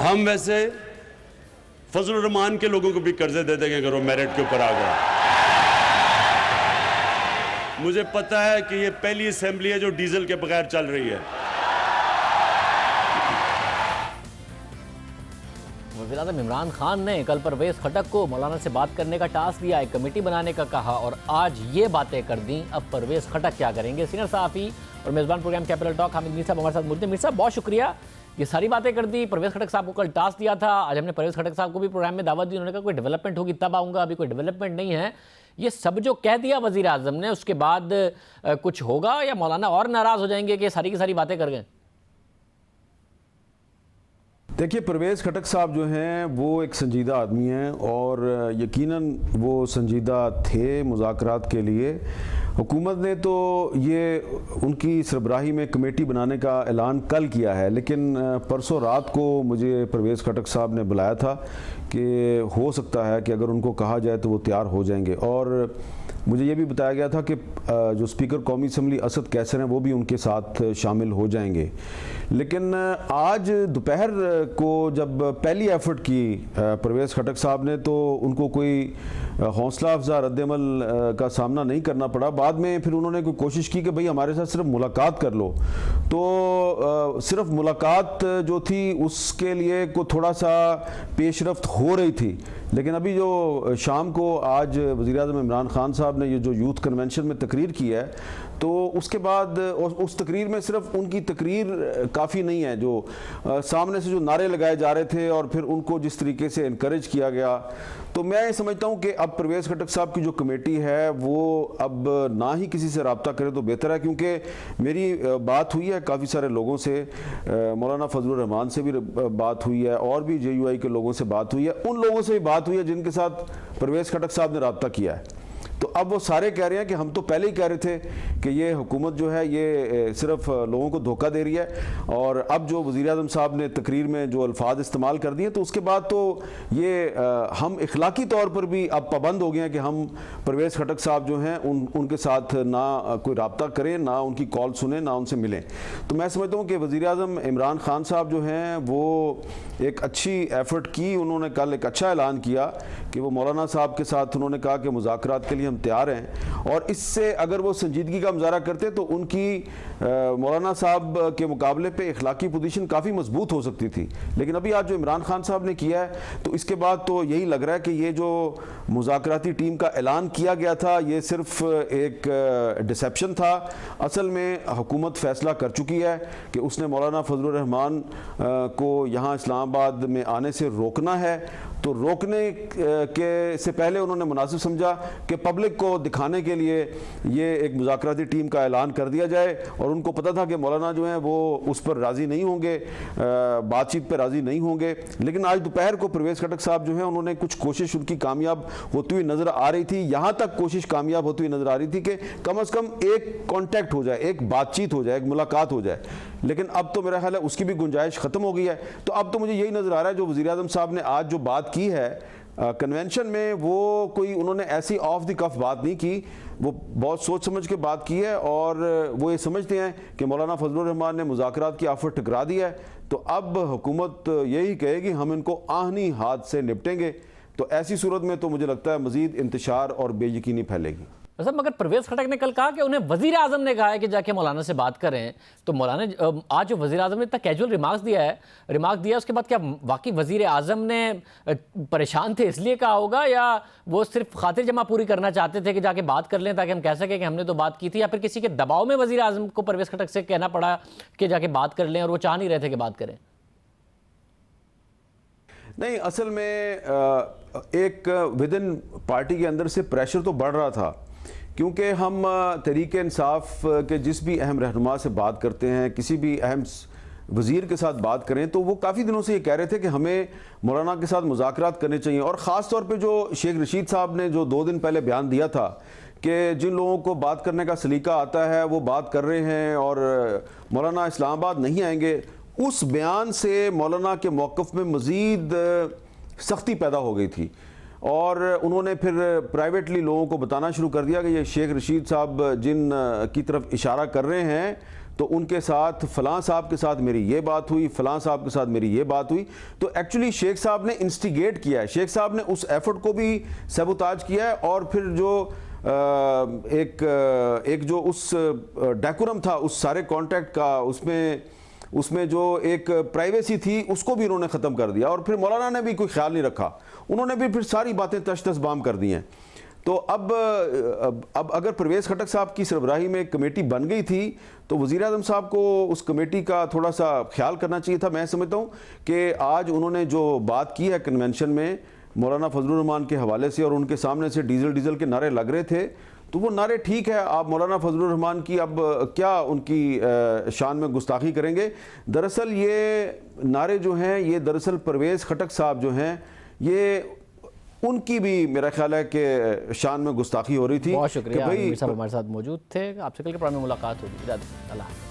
हम वैसे फजलुर रहमान के लोगों को भी कर्जे दे देंगे अगर वो मेरिट के ऊपर आ गया। मुझे पता है कि ये पहली असेंबली है जो डीजल के बगैर चल रही है। वज़ीर-ए-आज़म इमरान खान ने कल परवेज़ खटक को मौलाना से बात करने का टास्क दिया, एक कमेटी बनाने का कहा और आज ये बातें कर दी। अब परवेज़ खटक क्या करेंगे? सीनियर सहाफ़ी और मेज़बान programme Capital Talk Hamid Mir साहब हमारे साथ मौजूद हैं। मीर साहब बहुत शुक्रिया, ये सारी बातें कर दी। परवेज़ खटक साहब को कल टास्क दिया था, आज हमने परवेज़ खटक साहब को भी प्रोग्राम में दावत दी। उन्होंने कहा कोई डेवलपमेंट होगी तब आऊँगा, अभी कोई डेवलपमेंट नहीं है। ये सब जो कह दिया वज़ीर आज़म ने, उसके बाद कुछ होगा या मौलाना और नाराज़ हो जाएंगे कि सारी की सारी बातें कर गए? देखिए, परवेज़ खटक साहब जो हैं वो एक संजीदा आदमी हैं और यकीनन वो संजीदा थे मुज़ाकरात के लिए। हुकूमत ने तो ये उनकी सरबराही में कमेटी बनाने का ऐलान कल किया है, लेकिन परसों रात को मुझे परवेज़ खटक साहब ने बुलाया था कि हो सकता है कि अगर उनको कहा जाए तो वो तैयार हो जाएंगे। और मुझे ये भी बताया गया था कि जो स्पीकर कौमी असम्बली असद कैसर हैं वो भी उनके साथ शामिल हो जाएंगे। लेकिन आज दोपहर को जब पहली एफर्ट की परवेज़ खटक साहब ने, तो उनको कोई हौसला अफजा रद्दमल का सामना नहीं करना पड़ा। बाद में फिर उन्होंने कोई कोशिश की कि भाई हमारे साथ सिर्फ मुलाकात कर लो, तो सिर्फ मुलाकात जो थी उसके लिए को थोड़ा सा पेशरफ्त हो रही थी। लेकिन अभी जो शाम को आज वज़ीर-ए-आज़म इमरान खान साहब ने ये जो यूथ कन्वेंशन में तकरीर की है, तो उसके बाद उस तकरीर में सिर्फ उनकी तकरीर काफ़ी नहीं है, जो सामने से जो नारे लगाए जा रहे थे और फिर उनको जिस तरीके से इनकरेज किया गया, तो मैं ये समझता हूँ कि अब परवेज़ खटक साहब की जो कमेटी है वो अब ना ही किसी से रब्ता करे तो बेहतर है। क्योंकि मेरी बात हुई है काफ़ी सारे लोगों से, मौलाना फजलुर रहमान से भी बात हुई है और भी JUI के लोगों से बात हुई है, उन लोगों से भी बात हुई है जिनके साथ परवेज़ खटक साहब ने रब्ता किया है। तो अब वो सारे कह रहे हैं कि हम तो पहले ही कह रहे थे कि ये हुकूमत जो है ये सिर्फ लोगों को धोखा दे रही है, और अब जो वज़ीर-ए-आज़म साहब ने तकरीर में जो अल्फाज इस्तेमाल कर दिए, तो उसके बाद तो ये हम इखलाकी तौर पर भी अब पाबंद हो गए हैं कि हम परवेज़ खटक साहब जो हैं उनके साथ ना कोई रब्ता करें, ना उनकी कॉल सुने, ना उनसे मिलें। तो मैं समझता हूँ कि वज़ीर-ए-आज़म इमरान खान साहब जो हैं वो एक अच्छी एफ़र्ट की। उन्होंने कल एक अच्छा ऐलान किया कि वो मौलाना साहब के साथ उन्होंने कहा कि मुज़ाकरात के लिए हम तैयार हैं, और इससे अगर वो संजीदगी का मुज़ाहरा करते तो उनकी मौलाना साहब के मुकाबले पे इखलाकी पोजीशन काफ़ी मजबूत हो सकती थी। लेकिन अभी आज जो इमरान खान साहब ने किया है, तो इसके बाद तो यही लग रहा है कि ये जो मुज़ाकराती टीम का ऐलान किया गया था ये सिर्फ एक डिसेप्शन था। असल में हुकूमत फ़ैसला कर चुकी है कि उसने मौलाना फजलुर रहमान को यहाँ इस्लामाबाद में आने से रोकना है। तो रोकने के से पहले उन्होंने मुनासिब समझा कि पब्लिक को दिखाने के लिए ये एक मुज़ाकराती टीम का ऐलान कर दिया जाए, और उनको पता था कि मौलाना जो हैं वो उस पर राज़ी नहीं होंगे, बातचीत पर राज़ी नहीं होंगे। लेकिन आज दोपहर को परवेज़ खटक साहब जो हैं उन्होंने कुछ कोशिश उनकी कामयाब होती हुई नज़र आ रही थी। यहाँ तक कोशिश कामयाब होती हुई नज़र आ रही थी कि कम अज़ कम एक कॉन्टैक्ट हो जाए, एक बातचीत हो जाए, एक मुलाकात हो जाए। लेकिन अब तो मेरा ख्याल है उसकी भी गुंजाइश ख़त्म हो गई है। तो अब तो मुझे यही नज़र आ रहा है जो वज़ीर-ए-आज़म साहब ने आज जो बात की है कन्वेंशन में, वो कोई उन्होंने ऐसी ऑफ द कफ बात नहीं की, वो बहुत सोच समझ के बात की है। और वो ये समझते हैं कि मौलाना फजलुर रहमान ने मुज़ाकरात की ऑफर ठुकरा दी है, तो अब हुकूमत यही कहेगी हम इनको आहनी हाथ से निपटेंगे। तो ऐसी सूरत में तो मुझे लगता है मज़ीद इंतशार और बेयकीनी फैलेगी। वैसे मगर परवेज़ खटक ने कल कहा कि उन्हें वज़ीर-ए-आज़म ने कहा है कि जाके मौलाना से बात करें, तो मौलाना आज जो वज़ीर-ए-आज़म ने इतना कैजुअल रिमार्क दिया उसके बाद क्या वाकई वज़ीर-ए-आज़म ने परेशान थे इसलिए कहा होगा, या वो सिर्फ खातिर जमा पूरी करना चाहते थे कि जाके बात कर लें ताकि हम कह सकें कि हमने तो बात की थी, या फिर किसी के दबाव में वज़ीर-ए-आज़म को परवेज़ खटक से कहना पड़ा कि जाके बात कर लें और वो चाह नहीं रहे थे कि बात करें? नहीं, असल में एक विद इन पार्टी के अंदर से प्रेशर तो बढ़ रहा था, क्योंकि हम तहरीक इंसाफ के जिस भी अहम रहनुमा से बात करते हैं, किसी भी अहम वज़ीर के साथ बात करें, तो वो काफ़ी दिनों से ये कह रहे थे कि हमें मौलाना के साथ मुज़ाकरात करने चाहिए। और ख़ास तौर पे जो शेख रशीद साहब ने जो 2 दिन पहले बयान दिया था कि जिन लोगों को बात करने का सलीका आता है वो बात कर रहे हैं और मौलाना इस्लामाबाद नहीं आएंगे, उस बयान से मौलाना के मौक़िफ़ में मज़ीद सख्ती पैदा हो गई थी। और उन्होंने फिर प्राइवेटली लोगों को बताना शुरू कर दिया कि ये शेख रशीद साहब जिन की तरफ इशारा कर रहे हैं, तो उनके साथ फ़लाँ साहब के साथ मेरी ये बात हुई, फ़लाँ साहब के साथ मेरी ये बात हुई। तो एक्चुअली शेख साहब ने इंस्टिगेट किया है, शेख साहब ने उस एफर्ट को भी सबूताज किया है। और फिर जो एक जो उस डेकोरम था उस सारे कॉन्ट्रैक्ट का, उसमें जो एक प्राइवेसी थी उसको भी उन्होंने ख़त्म कर दिया। और फिर मौलाना ने भी कोई ख्याल नहीं रखा, उन्होंने भी फिर सारी बातें तश तश बाम कर दी हैं। तो अब अगर परवेज़ खटक साहब की सरबराही में एक कमेटी बन गई थी तो वज़ीर आज़म साहब को उस कमेटी का थोड़ा सा ख्याल करना चाहिए था। मैं समझता हूँ कि आज उन्होंने जो बात की है कन्वेंशन में मौलाना फजलुर रहमान के हवाले से, और उनके सामने से डीजल के नारे लग रहे थे, तो वो नारे ठीक है। आप मौलाना फजलुर रहमान की अब क्या उनकी शान में गुस्ताखी करेंगे? दरअसल ये नारे जो हैं ये दरअसल परवेज़ खटक साहब जो हैं ये उनकी भी मेरा ख्याल है कि शान में गुस्ताखी हो रही थी। बहुत शुक्रिया कि भाई साहब हमारे साथ मौजूद थे। आपसे कल के प्रोग्राम में मुलाकात होगी। अल्लाह।